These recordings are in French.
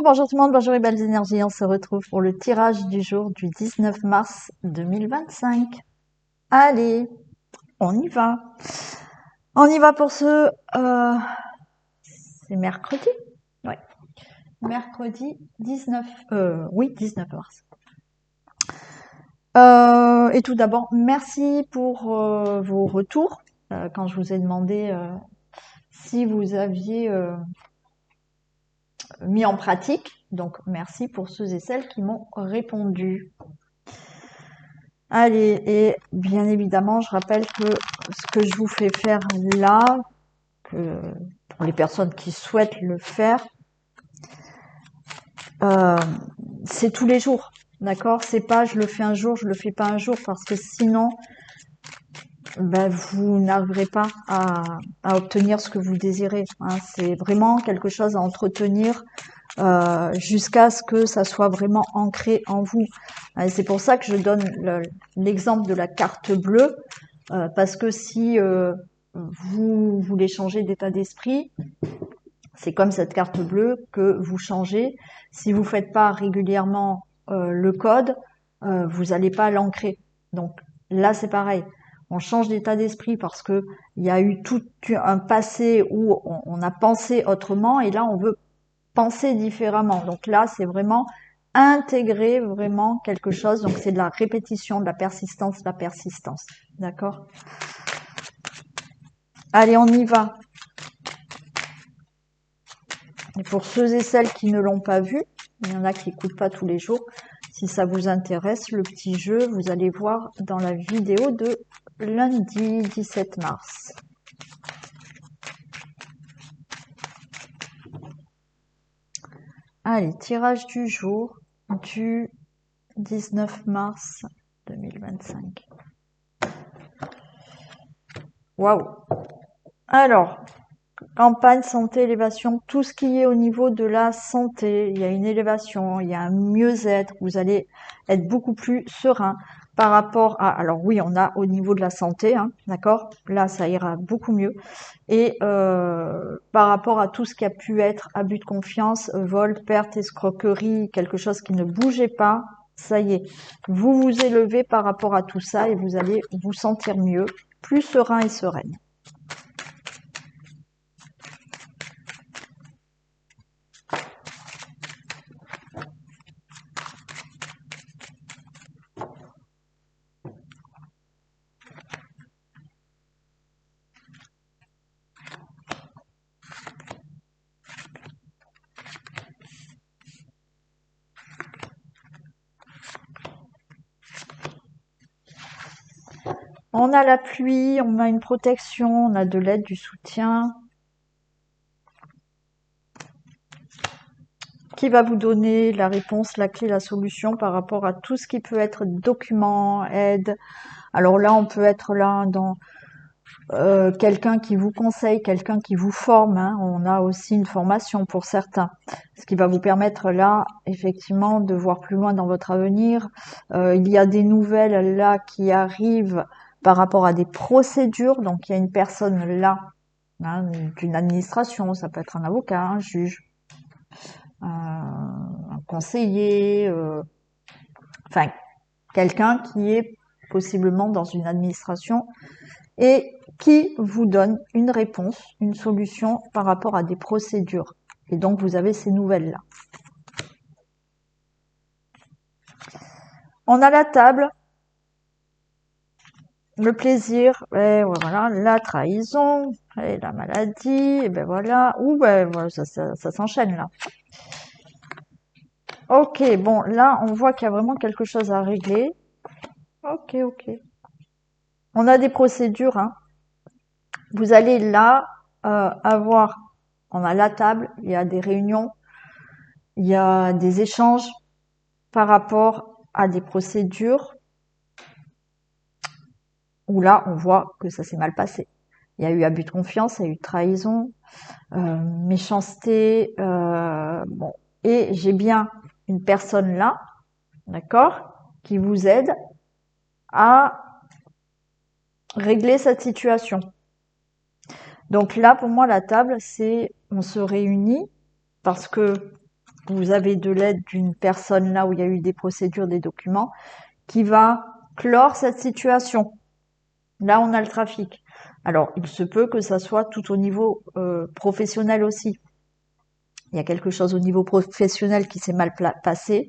bonjour tout le monde, bonjour les belles énergies. On se retrouve pour le tirage du jour du 19 mars 2025. Allez, on y va. On y va pour ce... c'est mercredi? Ouais. Mercredi 19... oui, 19 mars. Et tout d'abord, merci pour vos retours. Quand je vous ai demandé si vous aviez... mis en pratique. Donc, merci pour ceux et celles qui m'ont répondu. Allez, et bien évidemment, je rappelle que ce que je vous fais faire là, que pour les personnes qui souhaitent le faire, c'est tous les jours. D'accord? C'est pas je le fais un jour, je le fais pas un jour, parce que sinon, ben, vous n'arriverez pas à obtenir ce que vous désirez. Hein. C'est vraiment quelque chose à entretenir jusqu'à ce que ça soit vraiment ancré en vous. Et c'est pour ça que je donne l'exemple de la carte bleue, parce que si vous voulez changer d'état d'esprit, c'est comme cette carte bleue que vous changez. Si vous faites pas régulièrement le code, vous n'allez pas l'ancrer. Donc là, c'est pareil. On change d'état d'esprit parce que il y a eu tout un passé où on a pensé autrement, et là, on veut penser différemment. Donc là, c'est vraiment intégrer vraiment quelque chose. Donc c'est de la répétition, de la persistance, D'accord? Allez, on y va. Et pour ceux et celles qui ne l'ont pas vu, il y en a qui n'écoutent pas tous les jours. Si ça vous intéresse, le petit jeu, vous allez voir dans la vidéo de lundi 17 mars. Allez, tirage du jour du 19 mars 2025. Waouh! Alors, campagne, santé, élévation, tout ce qui est au niveau de la santé, il y a une élévation, il y a un mieux-être, vous allez être beaucoup plus serein par rapport à... Alors oui, on a au niveau de la santé, hein, d'accord? Là, ça ira beaucoup mieux. Et par rapport à tout ce qui a pu être abus de confiance, vol, perte, escroquerie, quelque chose qui ne bougeait pas, ça y est, vous vous élevez par rapport à tout ça et vous allez vous sentir mieux, plus serein et sereine. On a la pluie, on a une protection, on a de l'aide, du soutien. Qui va vous donner la réponse, la clé, la solution par rapport à tout ce qui peut être document, aide. Alors là, on peut être là dans quelqu'un qui vous conseille, quelqu'un qui vous forme. Hein. On a aussi une formation pour certains. Ce qui va vous permettre là, effectivement, de voir plus loin dans votre avenir. Il y a des nouvelles là qui arrivent par rapport à des procédures. Donc il y a une personne là, hein, d'une administration, ça peut être un avocat, un juge, un conseiller, enfin quelqu'un qui est possiblement dans une administration et qui vous donne une réponse, une solution par rapport à des procédures. Et donc vous avez ces nouvelles-là. On a la table, le plaisir, et voilà, la trahison, et la maladie, et ben voilà, ou ben voilà, ça s'enchaîne là. Ok, bon, là, on voit qu'il y a vraiment quelque chose à régler. Ok. On a des procédures, hein. Vous allez là avoir, on a la table, il y a des réunions, il y a des échanges par rapport à des procédures où là, on voit que ça s'est mal passé. Il y a eu abus de confiance, il y a eu trahison, méchanceté, bon. Et j'ai bien une personne là, d'accord, qui vous aide à régler cette situation. Donc là, pour moi, la table, c'est on se réunit parce que vous avez de l'aide d'une personne là où il y a eu des procédures, des documents, qui va clore cette situation. Là, on a le trafic. Alors, il se peut que ça soit tout au niveau professionnel aussi. Il y a quelque chose au niveau professionnel qui s'est mal passé.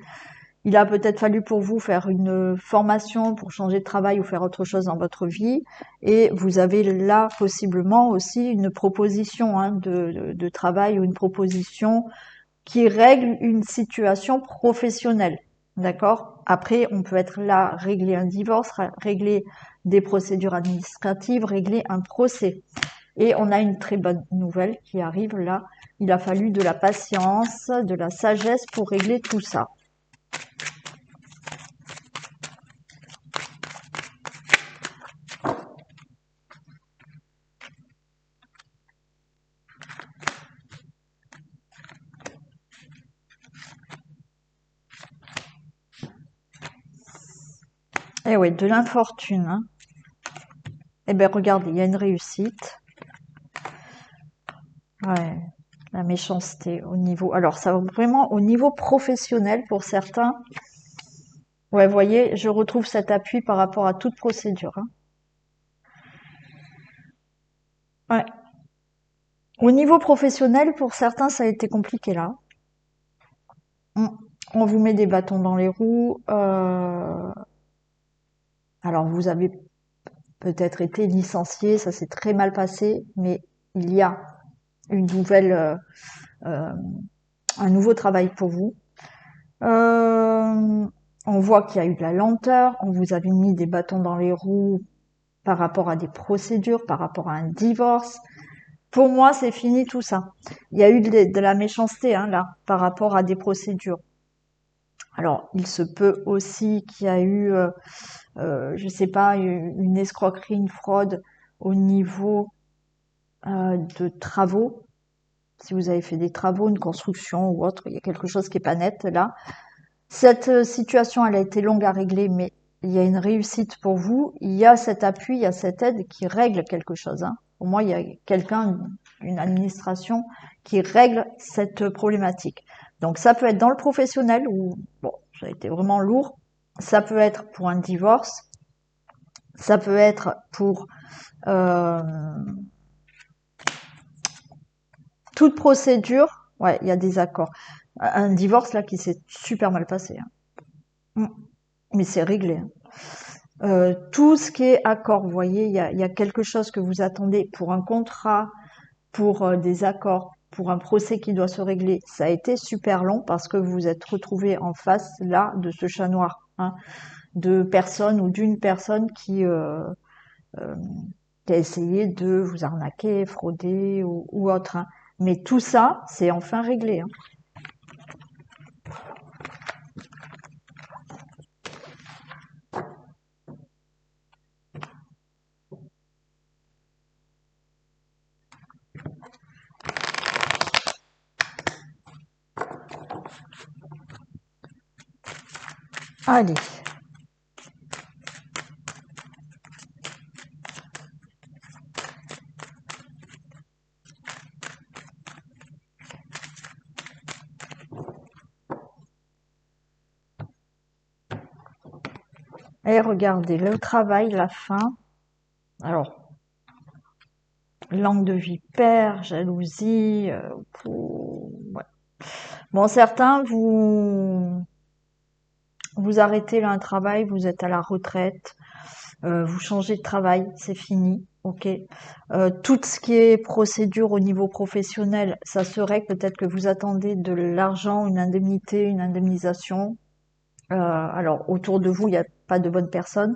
Il a peut-être fallu pour vous faire une formation pour changer de travail ou faire autre chose dans votre vie. Et vous avez là possiblement aussi une proposition de travail ou une proposition qui règle une situation professionnelle. D'accord? Après, on peut être là, régler un divorce, régler des procédures administratives, régler un procès. Et on a une très bonne nouvelle qui arrive là. Il a fallu de la patience, de la sagesse pour régler tout ça. Eh oui, de l'infortune. Hein. Eh bien, regardez, il y a une réussite. Ouais, la méchanceté au niveau... Alors, ça va vraiment au niveau professionnel pour certains. Ouais, vous voyez, je retrouve cet appui par rapport à toute procédure. Hein. Ouais. Au niveau professionnel, pour certains, ça a été compliqué là. On vous met des bâtons dans les roues. Alors, vous avez peut-être été licencié, ça s'est très mal passé, mais il y a une nouvelle, euh, un nouveau travail pour vous. On voit qu'il y a eu de la lenteur, on vous avait mis des bâtons dans les roues par rapport à des procédures, par rapport à un divorce. Pour moi, c'est fini tout ça. Il y a eu de la méchanceté hein, là, par rapport à des procédures. Alors, il se peut aussi qu'il y a eu, je sais pas, une escroquerie, une fraude au niveau de travaux. Si vous avez fait des travaux, une construction ou autre, il y a quelque chose qui est pas net là. Cette situation, elle a été longue à régler, mais il y a une réussite pour vous. Il y a cet appui, il y a cette aide qui règle quelque chose. Hein. Au moins, il y a quelqu'un, une administration qui règle cette problématique. Donc, ça peut être dans le professionnel où, bon, ça a été vraiment lourd. Ça peut être pour un divorce. Ça peut être pour euh, toute procédure. Ouais, il y a des accords. Un divorce là qui s'est super mal passé. Hein. Mais c'est réglé. Hein. Tout ce qui est accord, vous voyez, il y a quelque chose que vous attendez pour un contrat, pour des accords, pour un procès qui doit se régler. Ça a été super long parce que vous vous êtes retrouvé en face là de ce chat noir, hein, de personnes ou d'une personne euh, qui a essayé de vous arnaquer, frauder ou autre. Hein. Mais tout ça, c'est enfin réglé. Hein. Allez. Et regardez, le travail, la fin. Alors, langue de vipère, jalousie. Ouais. Bon, certains, vous arrêtez là un travail, vous êtes à la retraite, vous changez de travail, c'est fini, ok. Tout ce qui est procédure au niveau professionnel, ça serait peut-être que vous attendez de l'argent, une indemnité, une indemnisation. Alors, autour de vous, il n'y a pas de bonnes personnes.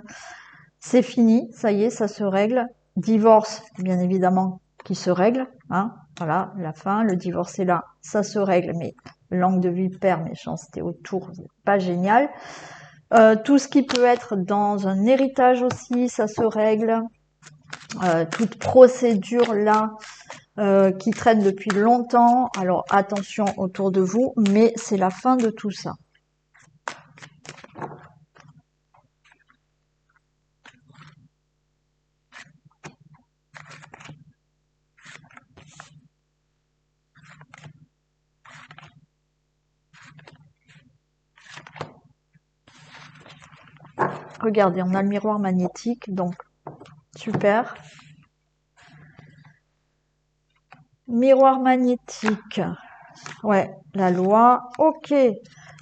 C'est fini, ça y est, ça se règle. Divorce, bien évidemment, qui se règle. Hein, voilà, la fin, le divorce est là, ça se règle, mais langue de vipère, méchanceté autour, pas génial. Tout ce qui peut être dans un héritage aussi, ça se règle. Toute procédure là qui traîne depuis longtemps, alors attention autour de vous, mais c'est la fin de tout ça. regardez, on a le miroir magnétique, donc super. Miroir magnétique, ouais, la loi, ok.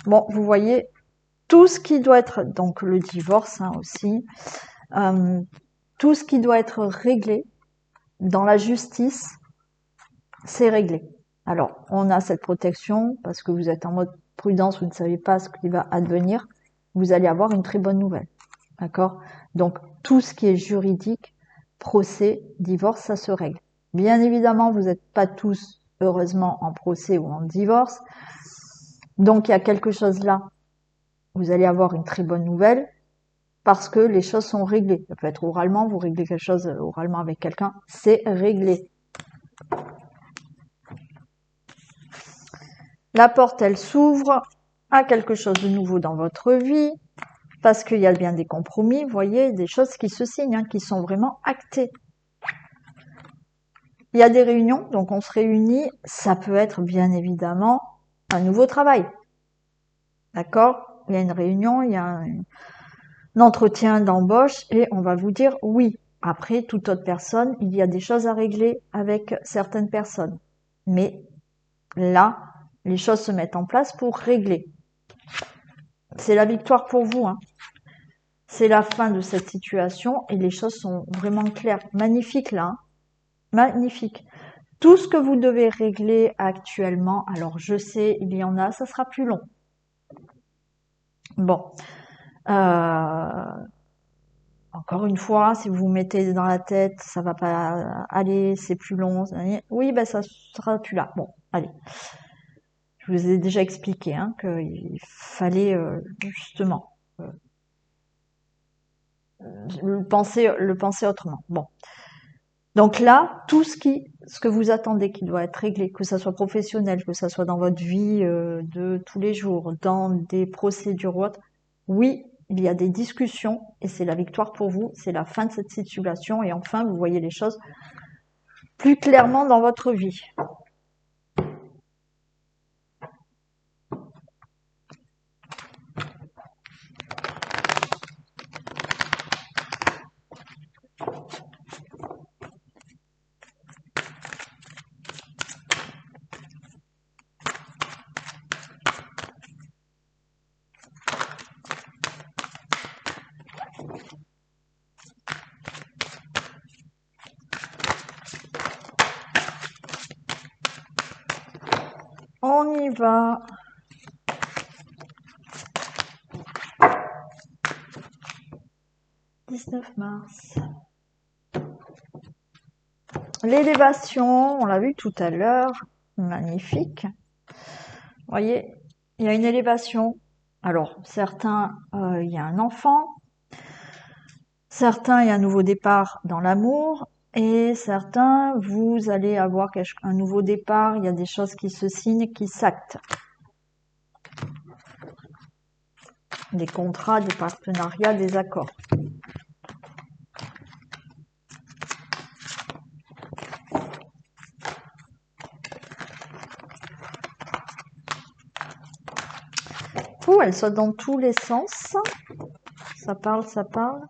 Bon, vous voyez, tout ce qui doit être, donc le divorce hein, aussi, tout ce qui doit être réglé dans la justice, c'est réglé. Alors, on a cette protection parce que vous êtes en mode prudence, vous ne savez pas ce qui va advenir, vous allez avoir une très bonne nouvelle. D'accord? Donc, tout ce qui est juridique, procès, divorce, ça se règle. Bien évidemment, vous n'êtes pas tous, heureusement, en procès ou en divorce. Donc, il y a quelque chose là. Vous allez avoir une très bonne nouvelle parce que les choses sont réglées. Ça peut être oralement, vous réglez quelque chose oralement avec quelqu'un, c'est réglé. La porte, elle s'ouvre à quelque chose de nouveau dans votre vie, parce qu'il y a bien des compromis, vous voyez, des choses qui se signent, hein, qui sont vraiment actées. Il y a des réunions, donc on se réunit, ça peut être bien évidemment un nouveau travail. D'accord? Il y a une réunion, il y a un entretien d'embauche et on va vous dire oui. Après, toute autre personne, il y a des choses à régler avec certaines personnes. Mais là, les choses se mettent en place pour régler. C'est la victoire pour vous, hein. C'est la fin de cette situation et les choses sont vraiment claires. Magnifique là, hein. Magnifique. Tout ce que vous devez régler actuellement, alors je sais, il y en a, ça sera plus long. Bon. Encore une fois, si vous vous mettez dans la tête, ça va pas aller, c'est plus long. Oui, ben ça sera plus là. Bon, allez. Je vous ai déjà expliqué hein, qu'il fallait justement le penser autrement. Bon. Donc là, tout ce que vous attendez qui doit être réglé, que ça soit professionnel, que ça soit dans votre vie de tous les jours, dans des procédures ou autres, oui, il y a des discussions et c'est la victoire pour vous, c'est la fin de cette situation et enfin vous voyez les choses plus clairement dans votre vie. On y va. « 19 mars. L'élévation, on l'a vu tout à l'heure, magnifique. Vous voyez, il y a une élévation. Alors, certains, il y a un enfant. Certains, il y a un nouveau départ dans l'amour. Et certains, vous allez avoir un nouveau départ. Il y a des choses qui se signent, qui s'actent. Des contrats, des partenariats, des accords. Ouh, elle saute dans tous les sens. Ça parle, ça parle.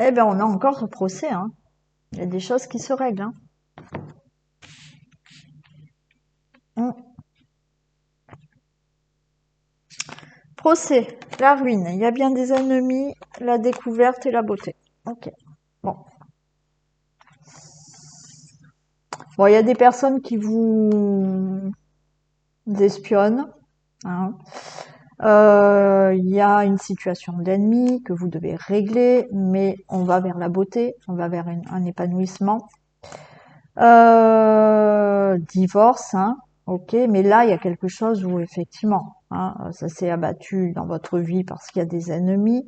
Eh bien, on a encore ce procès. Hein. Il y a des choses qui se règlent. Hein. Procès, la ruine. Il y a bien des ennemis, la découverte et la beauté. Ok. Bon. Bon, il y a des personnes qui vous espionnent. Hein. Il y a une situation d'ennemi que vous devez régler, mais on va vers la beauté, on va vers un épanouissement. Divorce, hein, ok, mais là il y a quelque chose où effectivement, hein, ça s'est abattu dans votre vie parce qu'il y a des ennemis.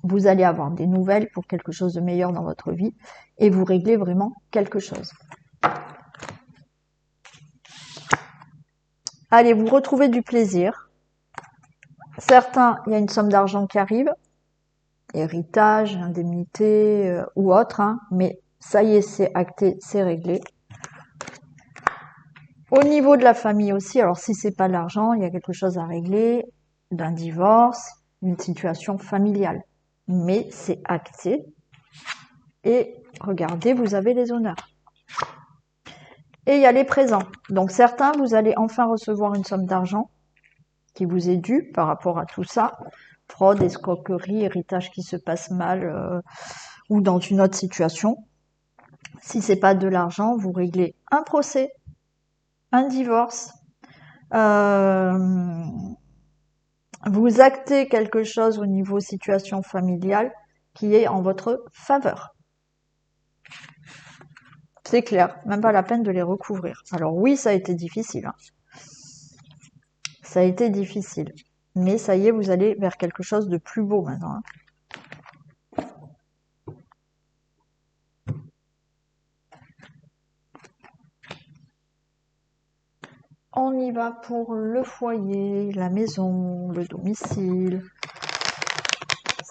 Vous allez avoir des nouvelles pour quelque chose de meilleur dans votre vie et vous réglez vraiment quelque chose. Allez, vous retrouvez du plaisir. Certains, il y a une somme d'argent qui arrive. héritage, indemnité ou autre, hein, mais ça y est, c'est acté, c'est réglé. Au niveau de la famille aussi, alors si c'est pas l'argent, il y a quelque chose à régler, d'un divorce, une situation familiale. Mais c'est acté. Et regardez, vous avez les honneurs. Et il y a les présents. Donc certains, vous allez enfin recevoir une somme d'argent qui vous est due par rapport à tout ça. Fraude, escroquerie, héritage qui se passe mal ou dans une autre situation. Si c'est pas de l'argent, vous réglez un procès, un divorce, vous actez quelque chose au niveau situation familiale qui est en votre faveur. C'est clair, même pas la peine de les recouvrir. Alors oui, ça a été difficile. Hein. Ça a été difficile. Mais ça y est, vous allez vers quelque chose de plus beau maintenant. Hein. On y va pour le foyer, la maison, le domicile,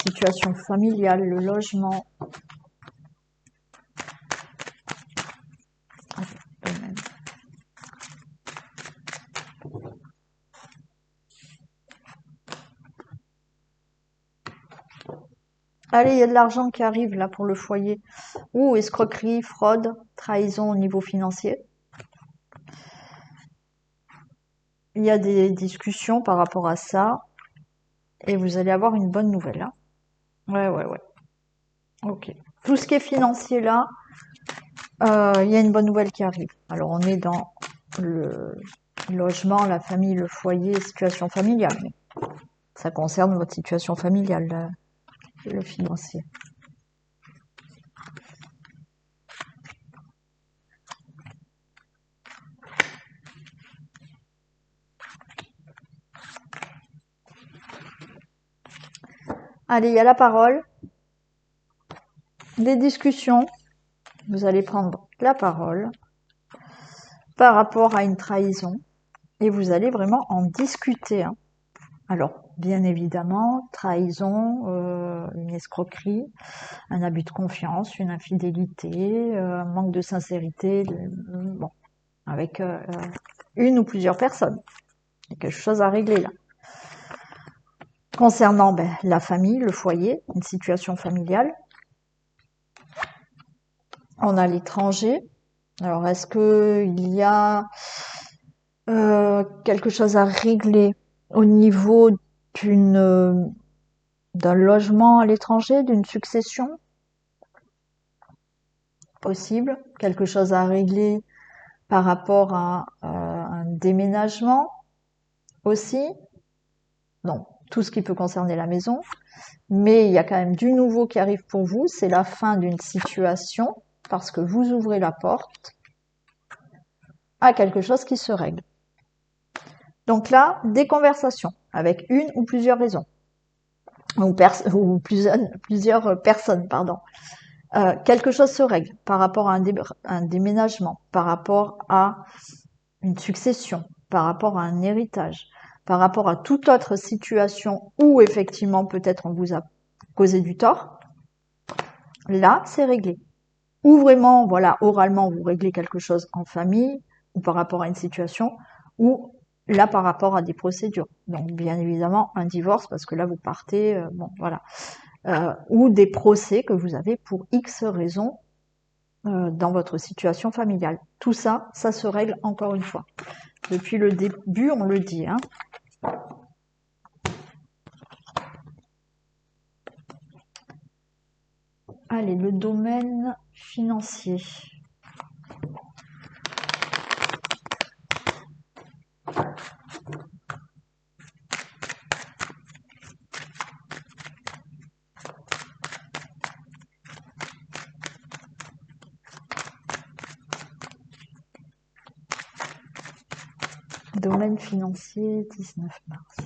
situation familiale, le logement. Allez, il y a de l'argent qui arrive là pour le foyer. Ou escroquerie, fraude, trahison au niveau financier. Il y a des discussions par rapport à ça. Et vous allez avoir une bonne nouvelle là. Ouais. Ok. Tout ce qui est financier là, il y a une bonne nouvelle qui arrive. Alors on est dans le logement, la famille, le foyer, situation familiale. Mais ça concerne votre situation familiale, le financier. Allez, il y a la parole, des discussions. Vous allez prendre la parole par rapport à une trahison et vous allez vraiment en discuter. Hein. Alors, bien évidemment, trahison, une escroquerie, un abus de confiance, une infidélité, un manque de sincérité, bon, avec une ou plusieurs personnes. Il y a quelque chose à régler là. Concernant la famille, le foyer, une situation familiale, on a l'étranger. Alors, est-ce qu'il y a quelque chose à régler au niveau d'un logement à l'étranger, d'une succession possible, quelque chose à régler par rapport à un déménagement aussi. Non, tout ce qui peut concerner la maison. Mais il y a quand même du nouveau qui arrive pour vous, c'est la fin d'une situation parce que vous ouvrez la porte à quelque chose qui se règle. Donc là, des conversations avec une ou plusieurs raisons. Ou plusieurs personnes, pardon. Quelque chose se règle par rapport à un déménagement, par rapport à une succession, par rapport à un héritage, par rapport à toute autre situation où effectivement peut-être on vous a causé du tort. Là, c'est réglé. Ou vraiment, voilà, oralement, vous réglez quelque chose en famille ou par rapport à une situation, ou là par rapport à des procédures. Donc bien évidemment un divorce parce que là vous partez, bon voilà, ou des procès que vous avez pour X raisons dans votre situation familiale. Tout ça, ça se règle encore une fois. Depuis le début, on le dit. Hein. Allez, le domaine financier. Domaine financier, 19 mars.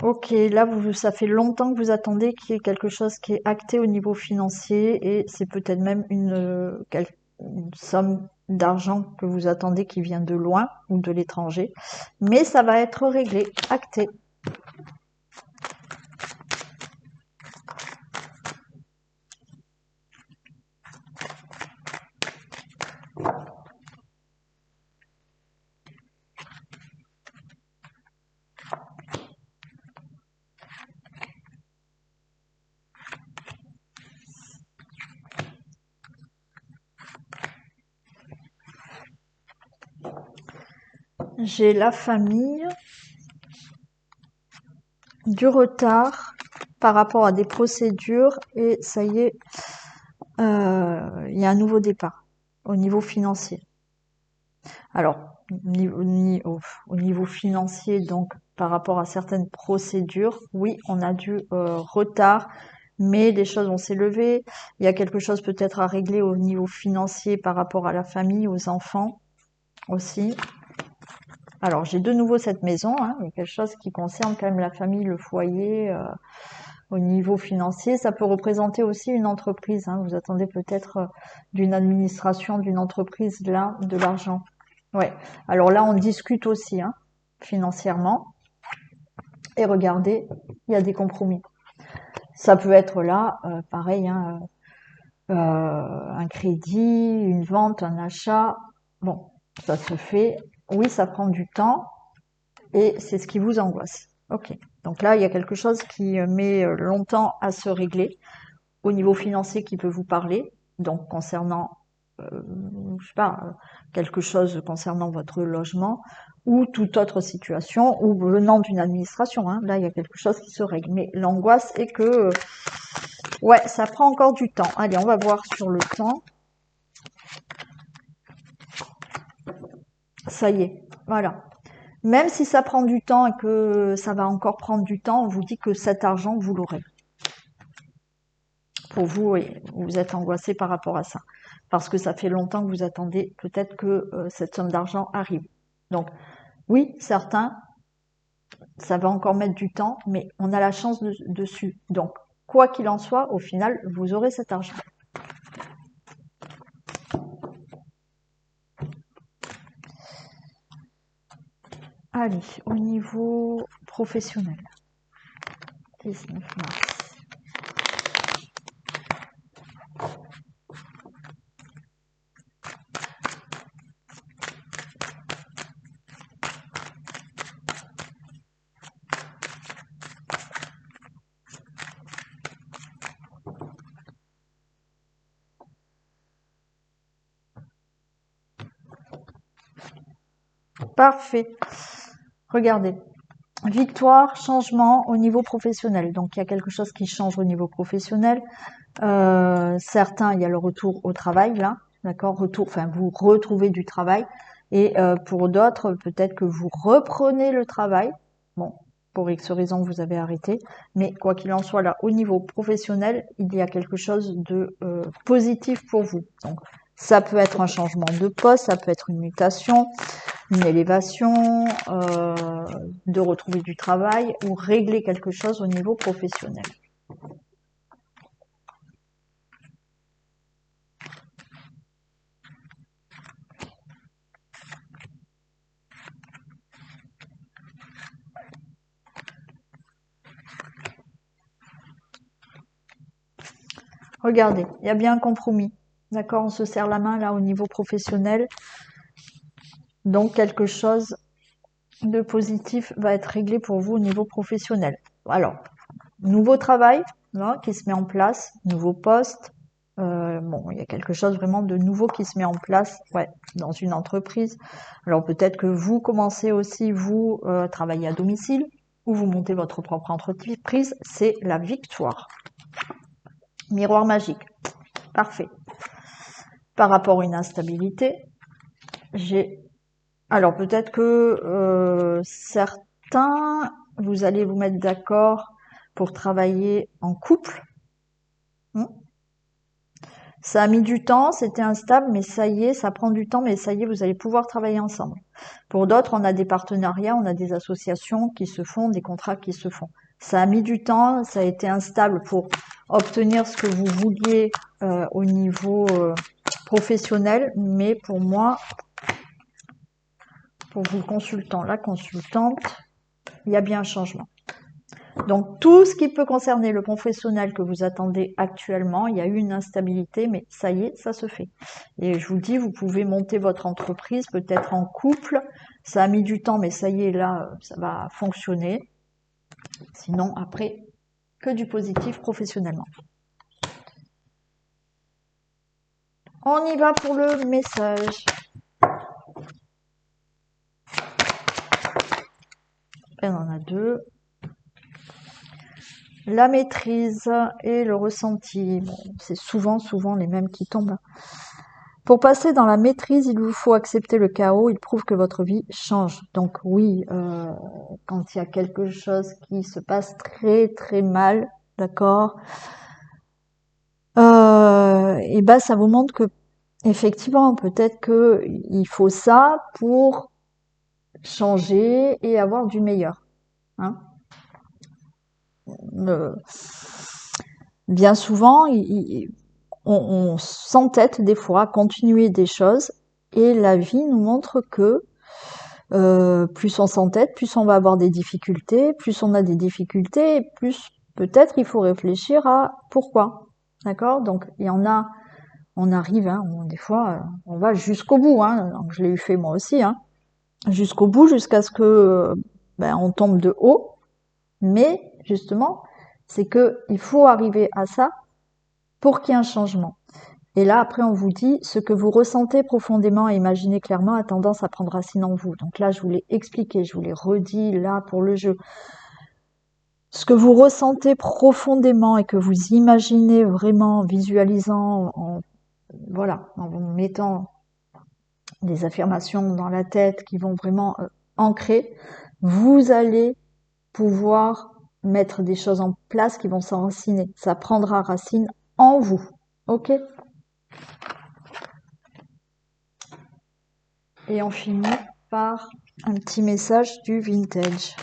Ok, là, ça fait longtemps que vous attendez qu'il y ait quelque chose qui est acté au niveau financier et c'est peut-être même une somme d'argent que vous attendez qui vient de loin ou de l'étranger. Mais ça va être réglé, acté. J'ai la famille, du retard par rapport à des procédures et ça y est, il y a un nouveau départ au niveau financier. Alors, au niveau financier, donc par rapport à certaines procédures, oui, on a du retard, mais les choses vont s'élever. Il y a quelque chose peut-être à régler au niveau financier par rapport à la famille, aux enfants aussi. Alors, j'ai de nouveau cette maison, hein, il y a quelque chose qui concerne quand même la famille, le foyer, au niveau financier. Ça peut représenter aussi une entreprise, hein. Vous attendez peut-être d'une administration, d'une entreprise, là, de l'argent. Ouais. Alors là, on discute aussi, hein, financièrement. Et regardez, il y a des compromis. Ça peut être là, pareil, hein, un crédit, une vente, un achat. Bon, ça se fait. Oui, ça prend du temps et c'est ce qui vous angoisse. Ok. Donc là, il y a quelque chose qui met longtemps à se régler au niveau financier qui peut vous parler. Donc concernant, je sais pas, quelque chose concernant votre logement ou toute autre situation ou venant d'une administration. Hein. Là, il y a quelque chose qui se règle. Mais l'angoisse est que, ouais, ça prend encore du temps. Allez, on va voir sur le temps. Ça y est, voilà. Même si ça prend du temps et que ça va encore prendre du temps, on vous dit que cet argent, vous l'aurez. Pour vous, oui, vous êtes angoissé par rapport à ça. Parce que ça fait longtemps que vous attendez peut-être que cette somme d'argent arrive. Donc, oui, certains, ça va encore mettre du temps, mais on a la chance dessus. Donc, quoi qu'il en soit, au final, vous aurez cet argent. Allez, au niveau professionnel. 19 mars. Parfait. Regardez. Victoire, changement au niveau professionnel. Donc, il y a quelque chose qui change au niveau professionnel. Certains, il y a le retour au travail, là. D'accord? Retour, enfin, vous retrouvez du travail. Et pour d'autres, peut-être que vous reprenez le travail. Bon, pour X raisons, vous avez arrêté. Mais quoi qu'il en soit, là, au niveau professionnel, il y a quelque chose de positif pour vous. Donc, ça peut être un changement de poste, ça peut être une mutation, une élévation, de retrouver du travail ou régler quelque chose au niveau professionnel. Regardez, il y a bien un compromis. D'accord, on se serre la main là au niveau professionnel. Donc quelque chose de positif va être réglé pour vous au niveau professionnel. Alors, nouveau travail là, qui se met en place, nouveau poste. Bon, il y a quelque chose vraiment de nouveau qui se met en place, ouais, dans une entreprise. Alors peut-être que vous commencez aussi vous travailler à domicile ou vous montez votre propre entreprise. C'est la victoire. Miroir magique, parfait. Par rapport à une instabilité, j'ai alors peut-être que certains, vous allez vous mettre d'accord pour travailler en couple. Ça a mis du temps, c'était instable, mais ça y est, ça prend du temps, mais ça y est, vous allez pouvoir travailler ensemble. Pour d'autres, on a des partenariats, on a des associations qui se font, des contrats qui se font. Ça a mis du temps, ça a été instable pour obtenir ce que vous vouliez au niveau professionnel, mais pour moi, pour vous le consultant, la consultante, il y a bien un changement. Donc tout ce qui peut concerner le professionnel que vous attendez actuellement, il y a eu une instabilité, mais ça y est, ça se fait. Et je vous dis, vous pouvez monter votre entreprise, peut-être en couple. Ça a mis du temps, mais ça y est, là, ça va fonctionner. Sinon, après, que du positif professionnellement. On y va pour le message. Et on en a deux. La maîtrise et le ressenti. Bon, c'est souvent les mêmes qui tombent. Pour passer dans la maîtrise, il vous faut accepter le chaos. Il prouve que votre vie change. Donc oui, quand il y a quelque chose qui se passe très très mal, d'accord, et ben ça vous montre que effectivement, peut-être que il faut ça pour changer et avoir du meilleur. Hein. Euh, Bien souvent, on s'entête des fois à continuer des choses et la vie nous montre que plus on s'entête, plus on va avoir des difficultés, plus on a des difficultés, plus peut-être il faut réfléchir à pourquoi. D'accord. Donc il y en a, on arrive, hein, des fois on va jusqu'au bout. Hein, donc, je l'ai eu fait moi aussi, hein, jusqu'au bout, jusqu'à ce que on tombe de haut. Mais justement, c'est que il faut arriver à ça pour qu'il y ait un changement. Et là, après, on vous dit ce que vous ressentez profondément et imaginez clairement a tendance à prendre racine en vous. Donc là, je vous l'ai expliqué, je vous l'ai redit là pour le jeu. Ce que vous ressentez profondément et que vous imaginez vraiment en visualisant, voilà, en vous mettant des affirmations dans la tête qui vont vraiment ancrer, vous allez pouvoir mettre des choses en place qui vont s'enraciner. Ça prendra racine en vous. Ok? Et on finit par un petit message du vintage.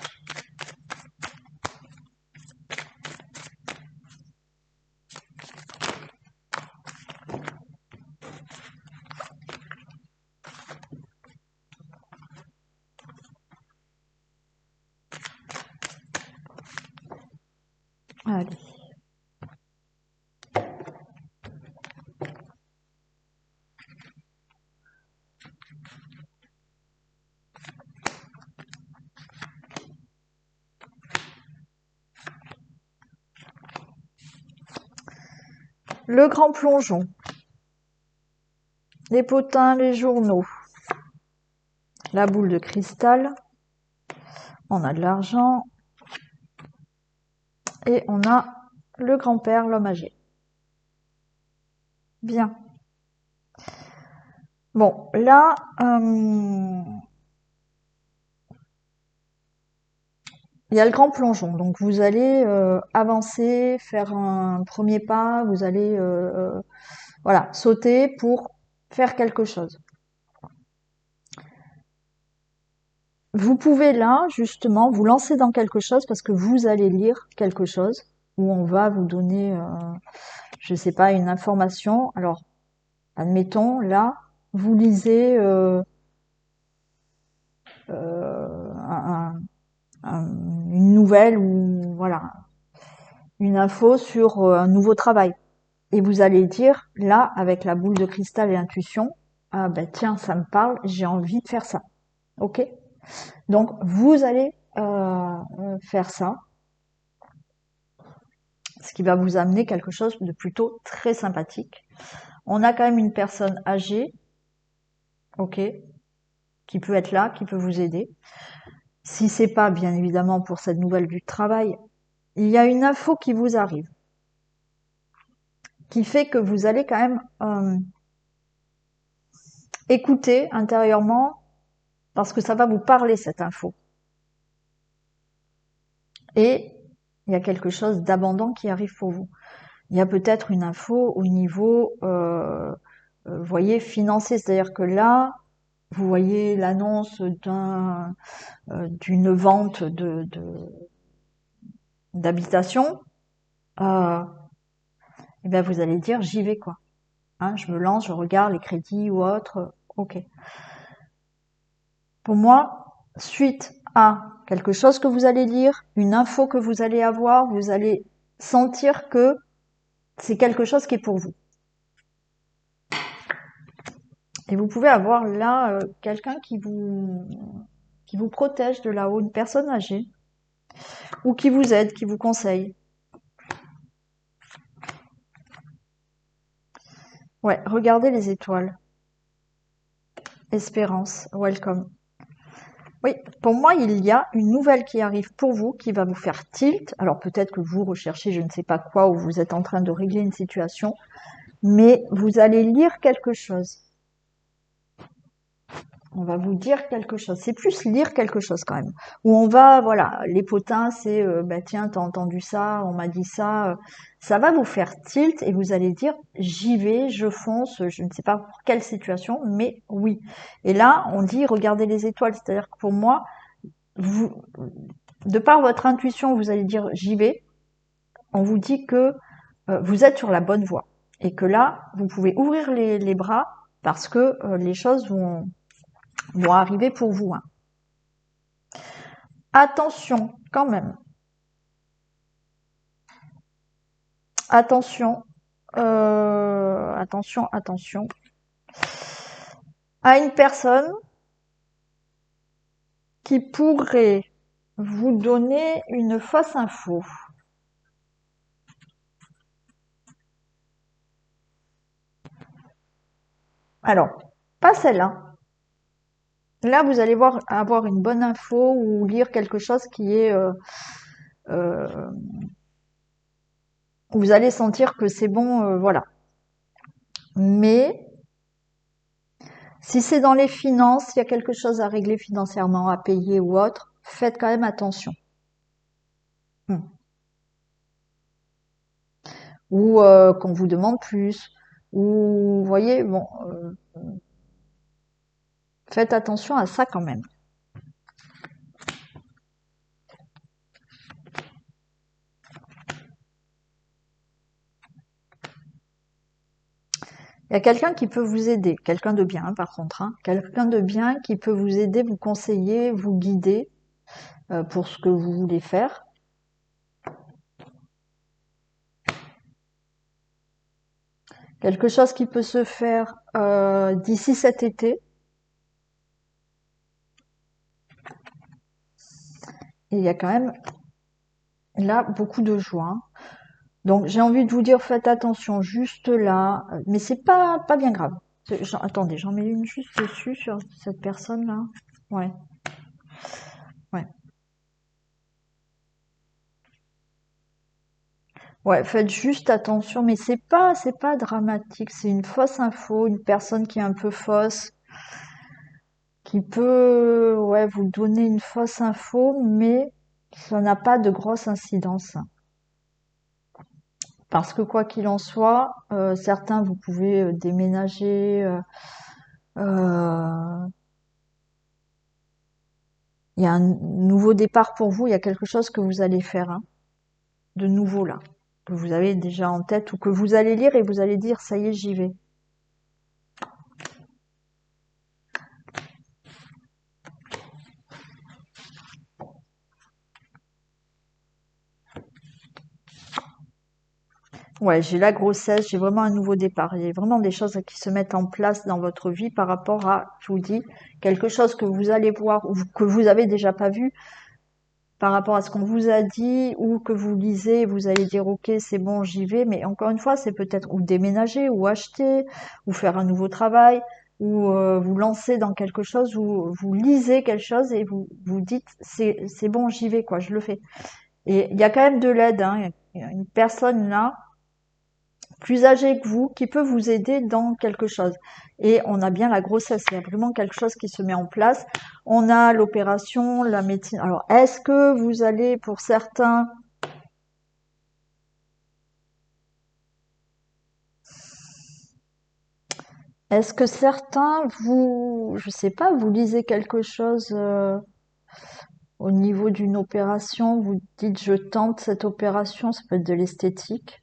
Allez. Le grand plongeon. Les potins, les journaux. La boule de cristal. On a de l'argent. Et on a le grand-père, l'homme âgé. Bien. Bon, là, il y a le grand plongeon. Donc vous allez avancer, faire un premier pas, vous allez voilà, sauter pour faire quelque chose. Vous pouvez là, justement, vous lancer dans quelque chose parce que vous allez lire quelque chose où on va vous donner, je sais pas, une information. Alors, admettons, là, vous lisez un, une nouvelle ou voilà, une info sur un nouveau travail. Et vous allez dire, là, avec la boule de cristal et l'intuition, ah ben tiens, ça me parle, j'ai envie de faire ça. Ok? Donc, vous allez faire ça, ce qui va vous amener quelque chose de plutôt très sympathique. On a quand même une personne âgée, ok, qui peut être là, qui peut vous aider. Si c'est pas, bien évidemment, pour cette nouvelle du travail, il y a une info qui vous arrive, qui fait que vous allez quand même écouter intérieurement, parce que ça va vous parler, cette info. Et il y a quelque chose d'abondant qui arrive pour vous. Il y a peut-être une info au niveau, voyez, financier, c'est-à-dire que là, vous voyez l'annonce d'une vente d'habitation, euh, et ben vous allez dire j'y vais quoi. Hein, je me lance, je regarde les crédits ou autre. Ok. Pour moi, suite à quelque chose que vous allez lire, une info que vous allez avoir, vous allez sentir que c'est quelque chose qui est pour vous. Et vous pouvez avoir là quelqu'un qui vous protège de là-haut, une personne âgée, ou qui vous aide, qui vous conseille. Ouais, regardez les étoiles. Espérance, welcome. Oui, pour moi, il y a une nouvelle qui arrive pour vous, qui va vous faire tilt. Alors peut-être que vous recherchez je ne sais pas quoi, ou vous êtes en train de régler une situation, mais vous allez lire quelque chose. On va vous dire quelque chose. C'est plus lire quelque chose quand même. Où on va, voilà, les potins, c'est, bah tiens, t'as entendu ça, on m'a dit ça. Ça va vous faire tilt et vous allez dire, j'y vais, je fonce, je ne sais pas pour quelle situation, mais oui. Et là, on dit, regardez les étoiles. C'est-à-dire que pour moi, vous, de par votre intuition, vous allez dire, j'y vais. On vous dit que vous êtes sur la bonne voie. Et que là, vous pouvez ouvrir les bras parce que les choses vont arriver pour vous, hein. Attention, quand même. Attention, attention à une personne qui pourrait vous donner une fausse info. Alors, pas celle-là. Là, vous allez avoir une bonne info ou lire quelque chose qui est... euh, vous allez sentir que c'est bon, voilà. Mais si c'est dans les finances, il y a quelque chose à régler financièrement, à payer ou autre, faites quand même attention. Ou qu'on vous demande plus, ou vous voyez, bon, faites attention à ça quand même. Il y a quelqu'un qui peut vous aider, quelqu'un de bien, hein, par contre, hein, quelqu'un de bien qui peut vous aider, vous conseiller, vous guider pour ce que vous voulez faire. Quelque chose qui peut se faire d'ici cet été. Et il y a quand même là beaucoup de joie, hein. Donc j'ai envie de vous dire faites attention juste là, mais c'est pas bien grave. Attendez, j'en mets une juste dessus sur cette personne là. Ouais, ouais. Ouais, faites juste attention, mais c'est pas dramatique, c'est une fausse info, une personne qui est un peu fausse, qui peut, ouais, vous donner une fausse info, mais ça n'a pas de grosse incidence. Parce que quoi qu'il en soit, certains vous pouvez déménager, euh, il y a un nouveau départ pour vous, il y a quelque chose que vous allez faire, hein, de nouveau là, que vous avez déjà en tête ou que vous allez lire et vous allez dire ça y est, j'y vais. Ouais, j'ai la grossesse, j'ai vraiment un nouveau départ. Il y a vraiment des choses qui se mettent en place dans votre vie par rapport à, je vous dis, quelque chose que vous allez voir ou que vous avez déjà pas vu par rapport à ce qu'on vous a dit ou que vous lisez, vous allez dire ok, c'est bon, j'y vais. Mais encore une fois, c'est peut-être ou déménager ou acheter ou faire un nouveau travail ou vous lancer dans quelque chose ou vous lisez quelque chose et vous vous dites c'est bon, j'y vais quoi, je le fais. Et il y a quand même de l'aide, hein. Il y a une personne là plus âgé que vous qui peut vous aider dans quelque chose. Et on a bien la grossesse, il y a vraiment quelque chose qui se met en place. On a l'opération, la médecine. Alors, est-ce que vous allez, pour certains, est-ce que certains, vous, je sais pas, vous lisez quelque chose au niveau d'une opération, vous dites je tente cette opération, ça peut être de l'esthétique.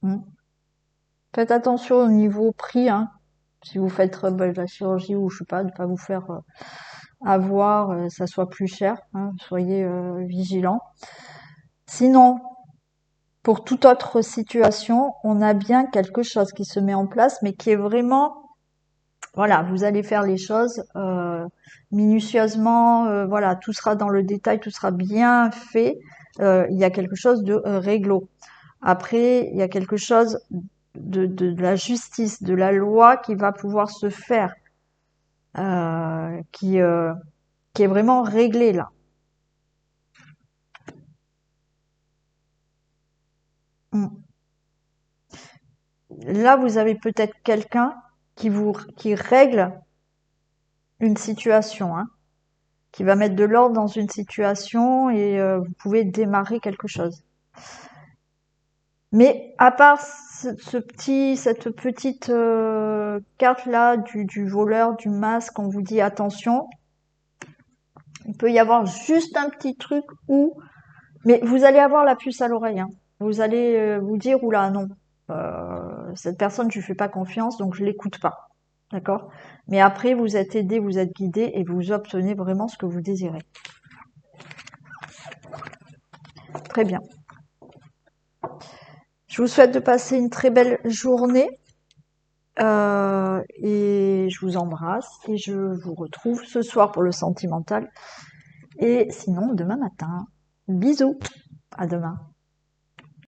Hmm. Faites attention au niveau prix, hein. Si vous faites de la chirurgie ou je sais pas, de pas vous faire avoir, ça soit plus cher, hein, soyez vigilants. Sinon, pour toute autre situation, on a bien quelque chose qui se met en place, mais qui est vraiment, voilà, vous allez faire les choses minutieusement, voilà, tout sera dans le détail, tout sera bien fait. Il y a quelque chose de réglo. Après, il y a quelque chose de la justice, de la loi qui va pouvoir se faire. qui est vraiment réglé là. Mm. Là, vous avez peut-être quelqu'un qui règle une situation, hein, qui va mettre de l'ordre dans une situation et vous pouvez démarrer quelque chose. Mais à part cette petite carte là du voleur, du masque, on vous dit attention, il peut y avoir juste un petit truc où, mais vous allez avoir la puce à l'oreille, hein. Vous allez vous dire oula non, cette personne je lui fais pas confiance donc je l'écoute pas, d'accord? Mais après vous êtes aidé, vous êtes guidé et vous obtenez vraiment ce que vous désirez. Très bien. Je vous souhaite de passer une très belle journée. Et je vous embrasse et je vous retrouve ce soir pour le sentimental et sinon demain matin. Bisous, à demain.